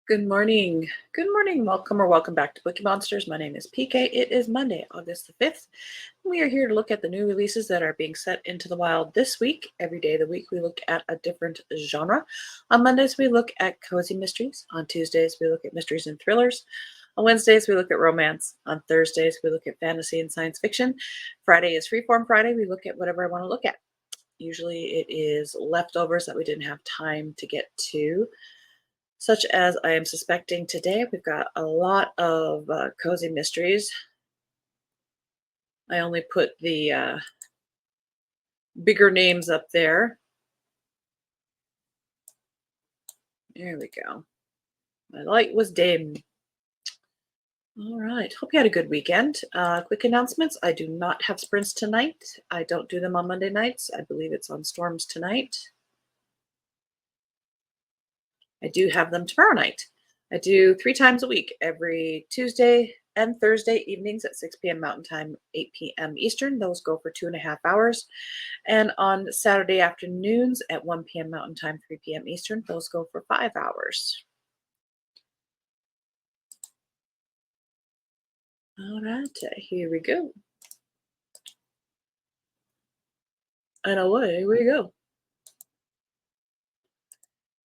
Good morning. Good morning. Welcome back to Bookeemonsters. My name is PK. It is Monday, August the 5th. We are here to look at the new releases that are being set into the wild this week. Every day of the week, we look at a different genre. On Mondays, we look at cozy mysteries. On Tuesdays, we look at mysteries and thrillers. On Wednesdays, we look at romance. On Thursdays, we look at fantasy and science fiction. Friday is Freeform Friday. We look at whatever I want to look at. Usually, it is leftovers that we didn't have time to get to, such as I am suspecting today. We've got a lot of cozy mysteries. I only put the bigger names up there. There we go. My light was dim. All right. Hope you had a good weekend. Quick announcements. I do not have sprints tonight. I don't do them on Monday nights. I believe it's on Storms tonight. I do have them tomorrow night. I do 3 times a week, every Tuesday and Thursday evenings at 6 p.m. Mountain Time, 8 p.m. Eastern. Those go for 2.5 hours. And on Saturday afternoons at 1 p.m. Mountain Time, 3 p.m. Eastern, those go for 5 hours. All right, here we go. And away we go.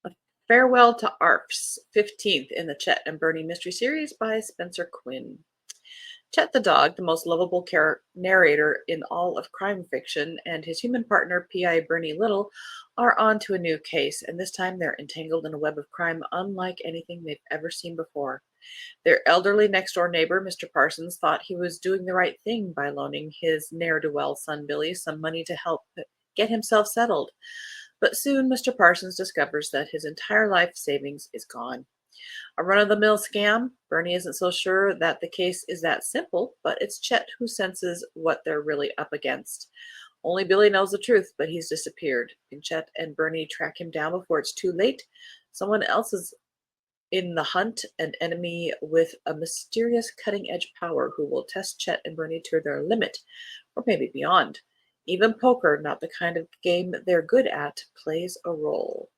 A Farewell to Arf's 15th in the Chet and Bernie Mystery Series by Spencer Quinn. Chet the dog, the most lovable narrator in all of crime fiction, and his human partner, P.I. Bernie Little, are on to a new case, and this time they're entangled in a web of crime unlike anything they've ever seen before. Their elderly next-door neighbor, Mr. Parsons, thought he was doing the right thing by loaning his ne'er-do-well son Billy some money to help get himself settled. But soon Mr. Parsons discovers that his entire life savings is gone. A run-of-the-mill scam? Bernie isn't so sure that the case is that simple, but it's Chet who senses what they're really up against. Only Billy knows the truth, but he's disappeared. Can Chet and Bernie track him down before it's too late? Someone else is in the hunt, an enemy with a mysterious cutting-edge power who will test Chet and Bernie to their limit, or maybe beyond. Even poker, not the kind of game they're good at, plays a role.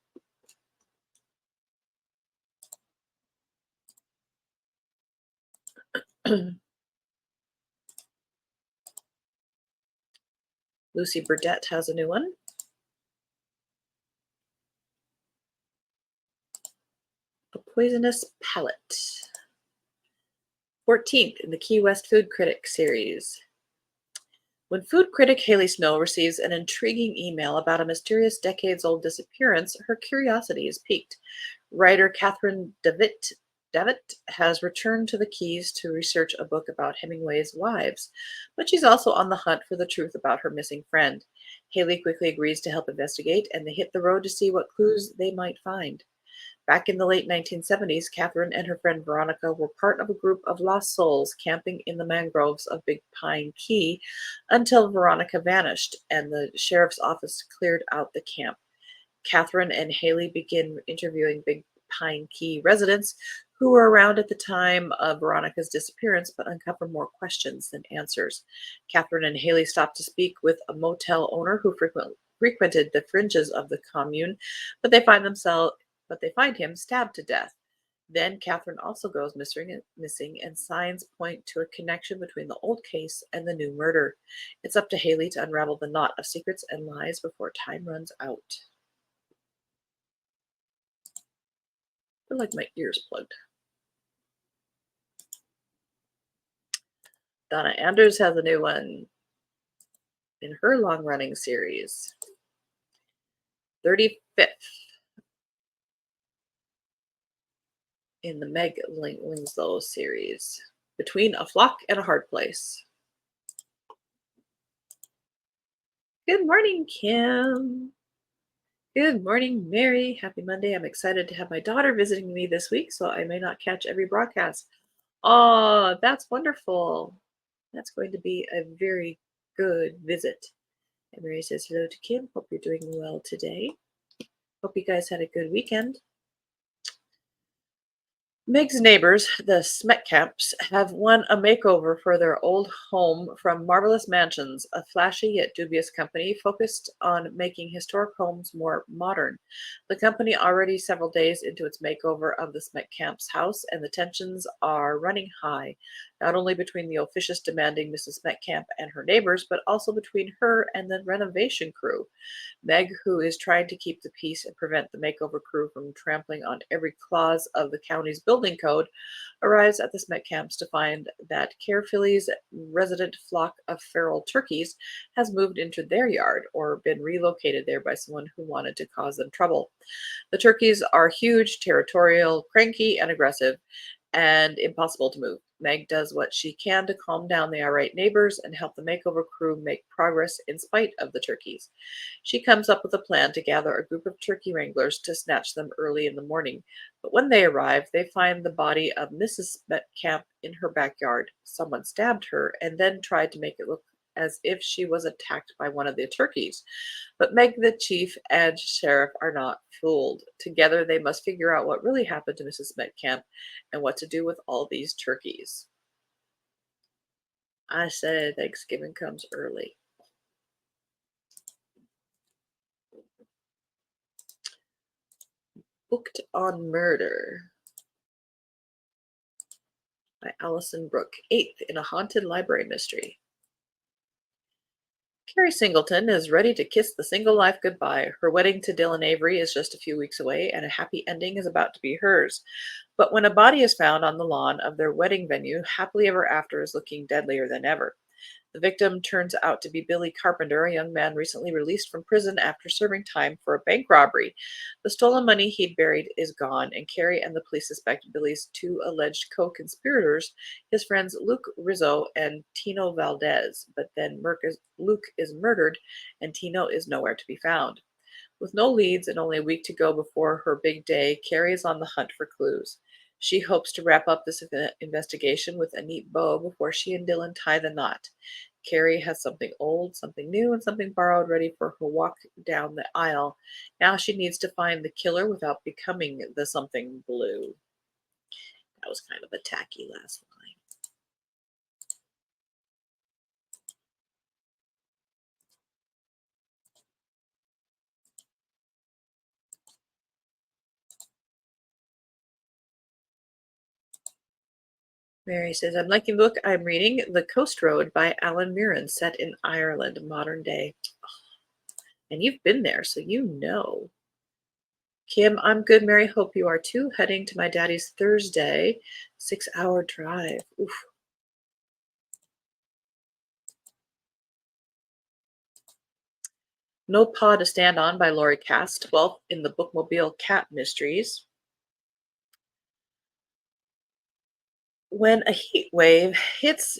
Lucy Burdett has a new one. A Poisonous Palate. 14th in the Key West Food Critic series. When food critic Haley Snow receives an intriguing email about a mysterious decades-old disappearance, her curiosity is piqued. Writer Catherine Davitt has returned to the Keys to research a book about Hemingway's wives, but she's also on the hunt for the truth about her missing friend. Haley quickly agrees to help investigate, and they hit the road to see what clues they might find. Back in the late 1970s, Catherine and her friend Veronica were part of a group of lost souls camping in the mangroves of Big Pine Key until Veronica vanished and the sheriff's office cleared out the camp. Catherine and Haley begin interviewing Big Pine Key residents who were around at the time of Veronica's disappearance, but uncover more questions than answers. Catherine and Haley stop to speak with a motel owner who frequented the fringes of the commune, but they find him stabbed to death. Then Catherine also goes missing, and signs point to a connection between the old case and the new murder. It's up to Haley to unravel the knot of secrets and lies before time runs out. I feel like my ears plugged. Donna Andrews has a new one in her long-running series. 35th in the Meg Winslow series, Between a Flock and a Hard Place. Good morning, Kim. Good morning, Mary. Happy Monday. I'm excited to have my daughter visiting me this week, so I may not catch every broadcast. Oh, that's wonderful. That's going to be a very good visit. And Mary says hello to Kim. Hope you're doing well today. Hope you guys had a good weekend. Meg's neighbors, the Smetkamps, have won a makeover for their old home from Marvelous Mansions, a flashy yet dubious company focused on making historic homes more modern. The company already several days into its makeover of the Smetkamps' house, and the tensions are running high, not only between the officious demanding Mrs. Smetkamp and her neighbors, but also between her and the renovation crew. Meg, who is trying to keep the peace and prevent the makeover crew from trampling on every clause of the county's building code, arrives at the Smet camps to find that Caerphilly's resident flock of feral turkeys has moved into their yard or been relocated there by someone who wanted to cause them trouble. The turkeys are huge, territorial, cranky, and aggressive, and impossible to move. Meg does what she can to calm down the irate neighbors and help the makeover crew make progress in spite of the turkeys. She comes up with a plan to gather a group of turkey wranglers to snatch them early in the morning. But when they arrive, they find the body of Mrs. Metcalf in her backyard. Someone stabbed her and then tried to make it look as if she was attacked by one of the turkeys. But Meg, the chief, and sheriff are not fooled. Together, they must figure out what really happened to Mrs. Metcalf and what to do with all these turkeys. I say Thanksgiving comes early. Booked on Murder by Allison Brooke, eighth in a haunted library mystery. Carrie Singleton is ready to kiss the single life goodbye. Her wedding to Dylan Avery is just a few weeks away, and a happy ending is about to be hers. But when a body is found on the lawn of their wedding venue, happily ever after is looking deadlier than ever. The victim turns out to be Billy Carpenter, a young man recently released from prison after serving time for a bank robbery. The stolen money he'd buried is gone, and Carrie and the police suspect Billy's two alleged co-conspirators, his friends Luke Rizzo and Tino Valdez. But then Luke is murdered, and Tino is nowhere to be found. With no leads and only a week to go before her big day, Carrie is on the hunt for clues. She hopes to wrap up this investigation with a neat bow before she and Dylan tie the knot. Carrie has something old, something new, and something borrowed ready for her walk down the aisle. Now she needs to find the killer without becoming the something blue. That was kind of a tacky last line. Mary says, I'm liking the book I'm reading, The Coast Road by Alan Mirren, set in Ireland, modern day. And you've been there, so you know. Kim, I'm good, Mary. Hope you are too. Heading to my daddy's Thursday 6-hour drive. Oof. No Paw to Stand On by Lori Cass, 12th in the Bookmobile Cat Mysteries. When a heat wave hits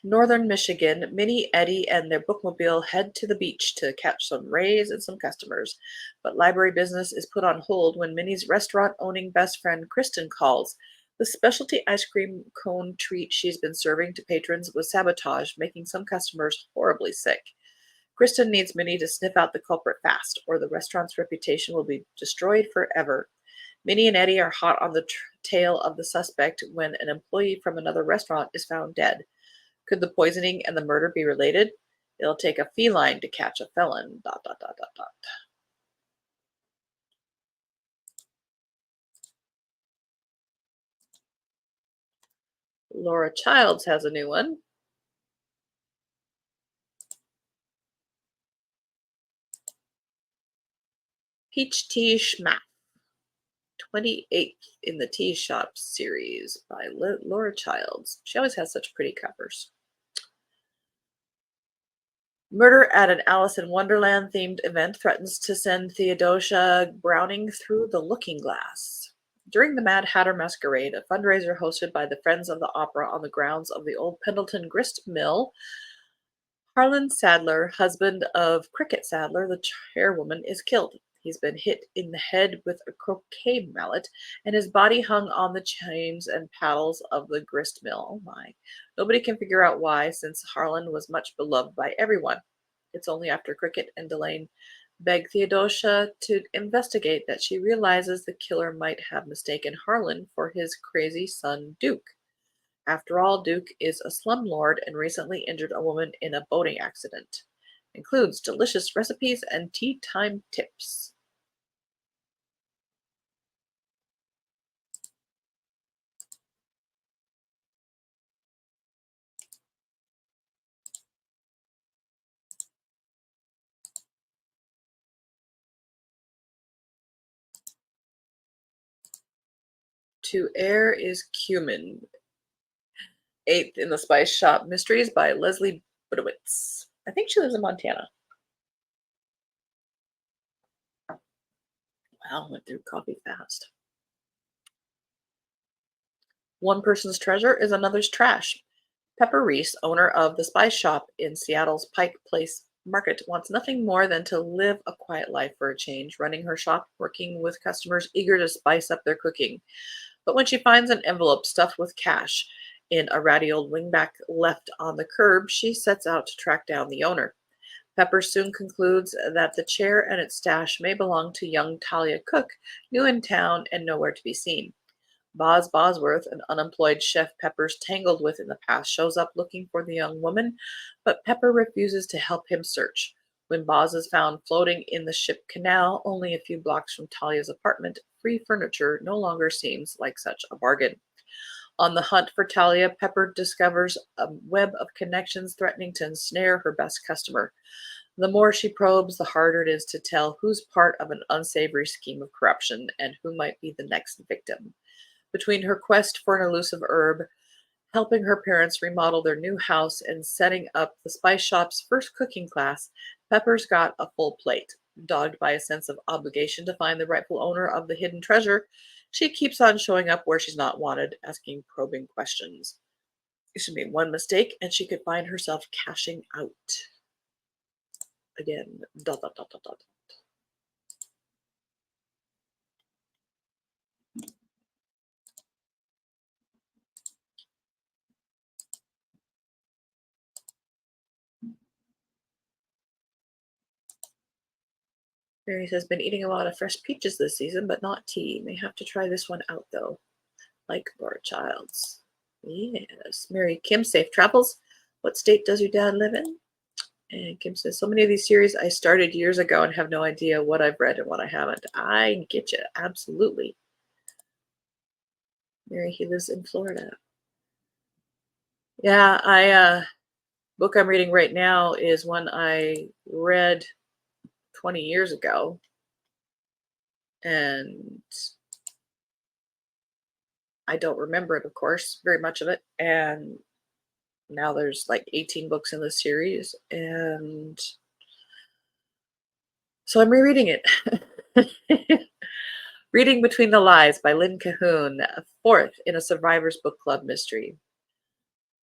northern Michigan, Minnie, Eddie, and their bookmobile head to the beach to catch some rays and some customers. But library business is put on hold when Minnie's restaurant owning best friend Kristen calls. The specialty ice cream cone treat she's been serving to patrons was sabotaged, making some customers horribly sick. Kristen needs Minnie to sniff out the culprit fast, or the restaurant's reputation will be destroyed forever. Minnie and Eddie are hot on the tail of the suspect when an employee from another restaurant is found dead. Could the poisoning and the murder be related? It'll take a feline to catch a felon. Dot, dot, dot, dot, dot. Laura Childs has a new one. Peach Tea Schmack, 28th in the Tea Shop series by Laura Childs. She always has such pretty covers. Murder at an Alice in Wonderland themed event threatens to send Theodosia Browning through the looking glass. During the Mad Hatter Masquerade, a fundraiser hosted by the Friends of the Opera on the grounds of the old Pendleton grist mill, Harlan Sadler, husband of Cricket Sadler, the chairwoman, is killed. He's been hit in the head with a croquet mallet, and his body hung on the chains and paddles of the grist mill. Oh my. Nobody can figure out why, since Harlan was much beloved by everyone. It's only after Cricket and Delane beg Theodosia to investigate that she realizes the killer might have mistaken Harlan for his crazy son Duke. After all, Duke is a slumlord and recently injured a woman in a boating accident. Includes delicious recipes and tea time tips. To Air is Cumin. Eighth in the Spice Shop Mysteries by Leslie Budowitz. I think she lives in Montana. Wow, went through coffee fast. One person's treasure is another's trash. Pepper Reese, owner of the Spice Shop in Seattle's Pike Place Market, wants nothing more than to live a quiet life for a change, running her shop, working with customers eager to spice up their cooking. But when she finds an envelope stuffed with cash in a ratty old wingback left on the curb, she sets out to track down the owner. Pepper soon concludes that the chair and its stash may belong to young Talia Cook, new in town and nowhere to be seen. Boz Bosworth, an unemployed chef Pepper's tangled with in the past, shows up looking for the young woman, but Pepper refuses to help him search. When Boz is found floating in the ship canal, only a few blocks from Talia's apartment, free furniture no longer seems like such a bargain. On the hunt for Talia, Pepper discovers a web of connections threatening to ensnare her best customer. The more she probes, the harder it is to tell who's part of an unsavory scheme of corruption and who might be the next victim. Between her quest for an elusive herb, helping her parents remodel their new house, and setting up the Spice Shop's first cooking class, Pepper's got a full plate. Dogged by a sense of obligation to find the rightful owner of the hidden treasure, she keeps on showing up where she's not wanted, asking probing questions. She made one mistake, and she could find herself cashing out. Again, dot dot dot dot dot. Mary has been eating a lot of fresh peaches this season, but not tea. May have to try this one out though. Like Laura Childs. Yes. Mary Kim, safe travels. What state does your dad live in? And Kim says, so many of these series I started years ago and have no idea what I've read and what I haven't. I get you. Absolutely. Mary, he lives in Florida. Yeah, book I'm reading right now is one I read 20 years ago. And I don't remember it, of course, very much of it. And now there's like 18 books in the series. And so I'm rereading it. Reading Between the Lies by Lynn Cahoon, fourth in a Survivor's Book Club mystery.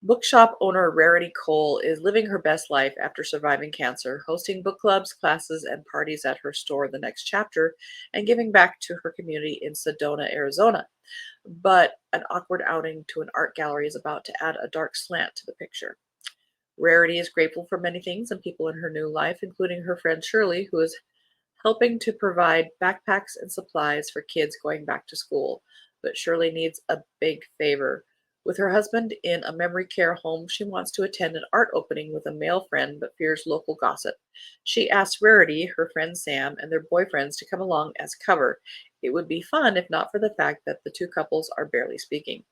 Bookshop owner Rarity Cole is living her best life after surviving cancer, hosting book clubs, classes, and parties at her store The Next Chapter, and giving back to her community in Sedona, Arizona. But an awkward outing to an art gallery is about to add a dark slant to the picture. Rarity is grateful for many things and people in her new life, including her friend Shirley, who is helping to provide backpacks and supplies for kids going back to school. But Shirley needs a big favor. With her husband in a memory care home, she wants to attend an art opening with a male friend but fears local gossip. She asks Rarity, her friend Sam, and their boyfriends to come along as cover. It would be fun if not for the fact that the two couples are barely speaking.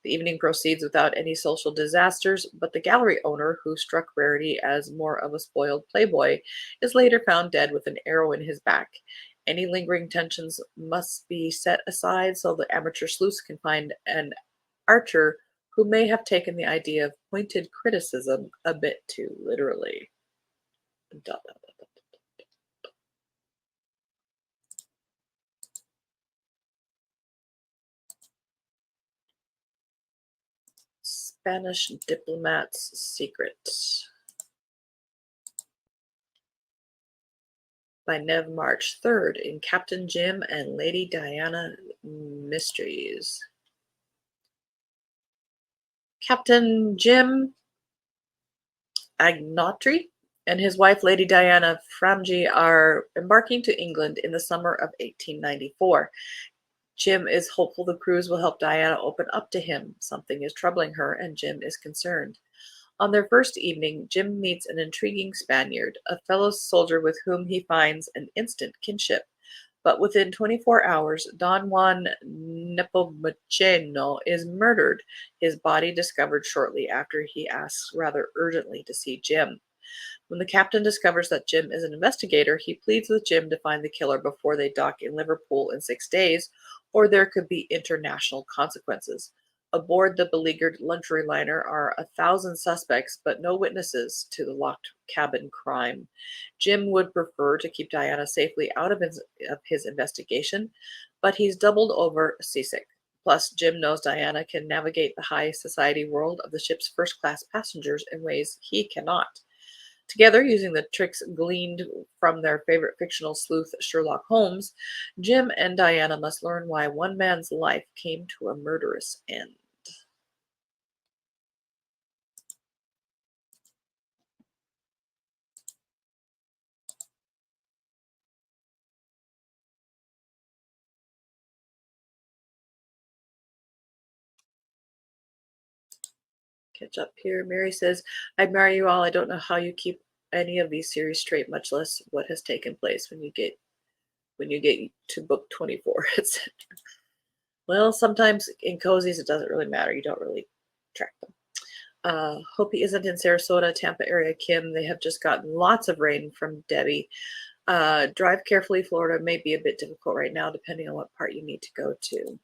The evening proceeds without any social disasters, but the gallery owner, who struck Rarity as more of a spoiled playboy, is later found dead with an arrow in his back. Any lingering tensions must be set aside so the amateur sleuths can find an archer who may have taken the idea of pointed criticism a bit too literally. Dot, dot, dot, dot. Spanish Diplomat's Secret by Nev March, third in Captain Jim and Lady Diana Mysteries. Captain Jim Agnotri and his wife, Lady Diana Framji, are embarking to England in the summer of 1894. Jim is hopeful the cruise will help Diana open up to him. Something is troubling her, and Jim is concerned. On their first evening, Jim meets an intriguing Spaniard, a fellow soldier with whom he finds an instant kinship. But within 24 hours, Don Juan Nepomuceno is murdered, his body discovered shortly after he asks rather urgently to see Jim. When the captain discovers that Jim is an investigator, he pleads with Jim to find the killer before they dock in Liverpool in 6 days, or there could be international consequences. Aboard the beleaguered luxury liner are 1,000 suspects, but no witnesses to the locked cabin crime. Jim would prefer to keep Diana safely out of his investigation, but he's doubled over seasick. Plus, Jim knows Diana can navigate the high society world of the ship's first class passengers in ways he cannot. Together, using the tricks gleaned from their favorite fictional sleuth Sherlock Holmes, Jim and Diana must learn why one man's life came to a murderous end. Catch up here. Mary says, I admire you all. I don't know how you keep any of these series straight, much less what has taken place when you get to book 24, etc. Well, sometimes in cozies it doesn't really matter. You don't really track them. Hope he isn't in Sarasota, Tampa area. Kim, they have just gotten lots of rain from Debbie. Drive carefully. Florida may be a bit difficult right now, depending on what part you need to go to.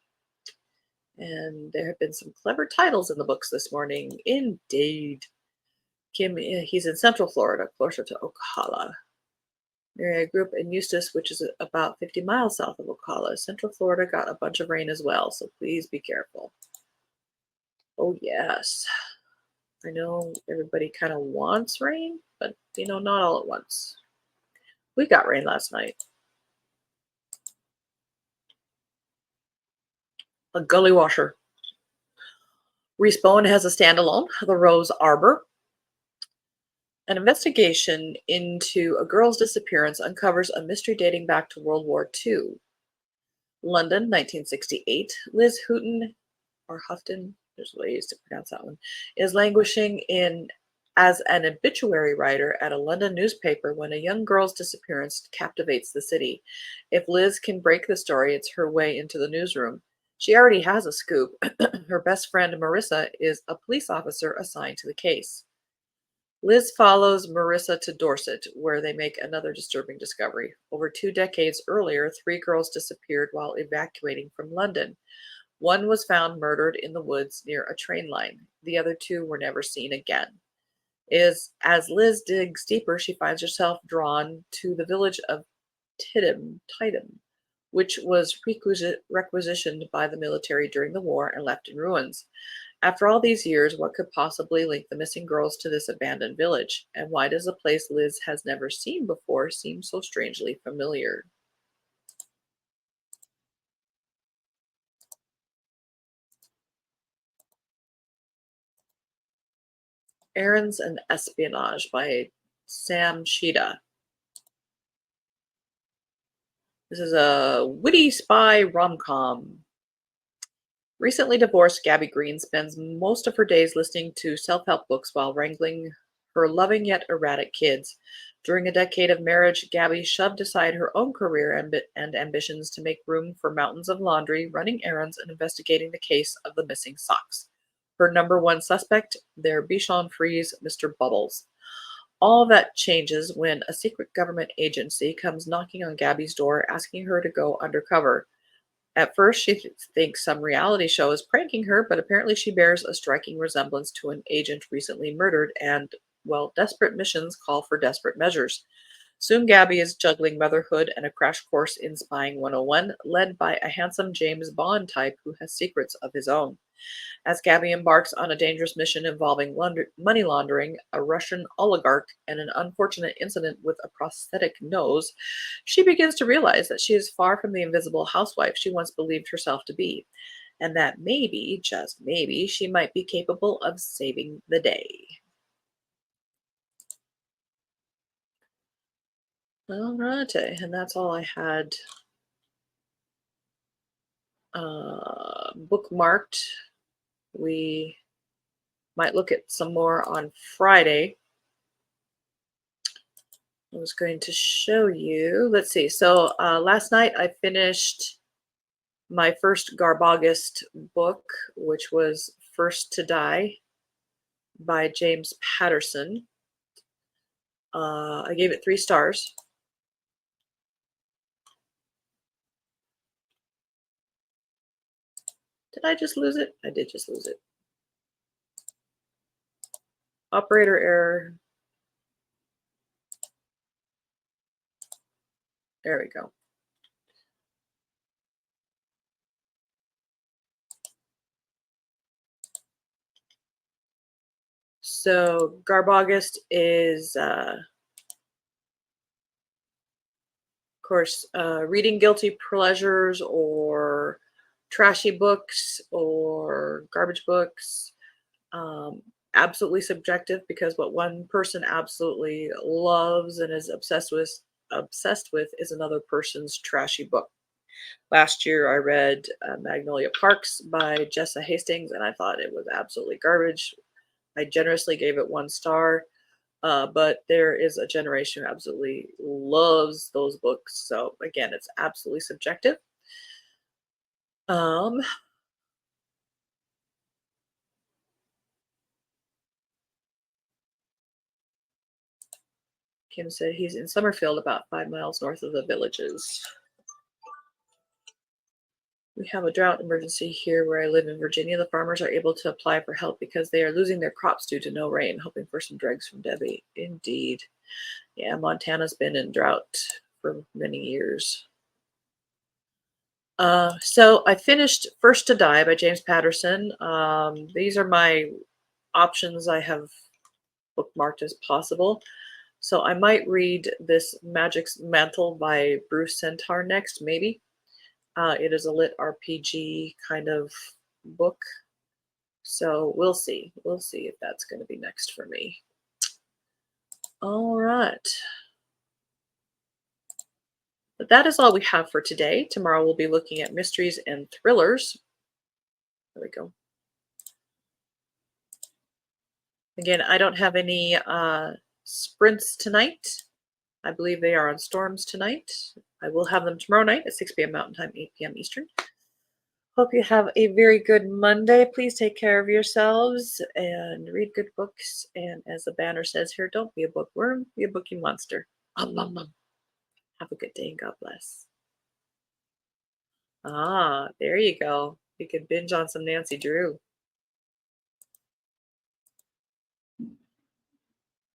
And there have been some clever titles in the books this morning. Indeed. Kim, he's in Central Florida, closer to Ocala. Mary, I grew up in Eustis, which is about 50 miles south of Ocala. Central Florida got a bunch of rain as well, so please be careful. Oh, yes. I know everybody kind of wants rain, but not all at once. We got rain last night. A gully washer. Reese Bowen has a standalone, The Rose Arbor. An investigation into a girl's disappearance uncovers a mystery dating back to World War II. London, 1968. Liz Houghton, or Houghton, there's ways to pronounce that one, is languishing as an obituary writer at a London newspaper when a young girl's disappearance captivates the city. If Liz can break the story, it's her way into the newsroom. She already has a scoop. Her best friend, Marissa, is a police officer assigned to the case. Liz follows Marissa to Dorset, where they make another disturbing discovery. Over 2 decades earlier, 3 girls disappeared while evacuating from London. One was found murdered in the woods near a train line. The other 2 were never seen again. As Liz digs deeper, she finds herself drawn to the village of Tidham, which was requisitioned by the military during the war and left in ruins. After all these years, what could possibly link the missing girls to this abandoned village? And why does a place Liz has never seen before seem so strangely familiar? Errands and Espionage by Sam Shida. This is a witty spy rom-com. Recently divorced Gabby Green spends most of her days listening to self-help books while wrangling her loving yet erratic kids. During a decade of marriage, Gabby shoved aside her own career and ambitions to make room for mountains of laundry, running errands, and investigating the case of the missing socks. Her number one suspect, their Bichon Frise, Mr. Bubbles. All that changes when a secret government agency comes knocking on Gabby's door asking her to go undercover. At first, she thinks some reality show is pranking her, but apparently she bears a striking resemblance to an agent recently murdered, and, well, desperate missions call for desperate measures. Soon Gabby is juggling motherhood and a crash course in Spying 101, led by a handsome James Bond type who has secrets of his own. As Gabby embarks on a dangerous mission involving money laundering, a Russian oligarch, and an unfortunate incident with a prosthetic nose, she begins to realize that she is far from the invisible housewife she once believed herself to be, and that maybe, just maybe, she might be capable of saving the day. All right, and that's all I had bookmarked. We might look at some more on Friday. I was going to show you. Let's see. So last night I finished my first Garbogist book, which was First to Die by James Patterson. I gave it 3 stars. Did I just lose it? I did just lose it. Operator error. There we go. So Garbogist is, of course, reading guilty pleasures or trashy books or garbage books. Um, Absolutely subjective, because what one person absolutely loves and is obsessed with is another person's trashy book. Last year, I read Magnolia Parks by Jessa Hastings, and I thought it was absolutely garbage. I generously gave it 1 star, but there is a generation who absolutely loves those books. So again, it's absolutely subjective. Um, Kim said he's in Summerfield, about 5 miles north of the villages. We have a drought emergency here where I live in Virginia. The farmers are able to apply for help because they are losing their crops due to no rain. Hoping for some dregs from Debbie. Indeed. Yeah, Montana's been in drought for many years. So I finished First to Die by James Patterson. These are my options I have bookmarked as possible. So I might read this Magic's Mantle by Bruce Centaur next, maybe. It is a lit RPG kind of book. So we'll see. We'll see if that's going to be next for me. All right. But that is all we have for today. Tomorrow we'll be looking at mysteries and thrillers. There we go. Again, I don't have any sprints tonight. I believe they are on storms tonight. I will have them tomorrow night at 6 p.m. Mountain Time, 8 p.m. Eastern. Hope you have a very good Monday. Please take care of yourselves and read good books. And as the banner says here, don't be a bookworm, be a bookie monster. Have a good day and God bless. Ah, there you go. You could binge on some Nancy Drew.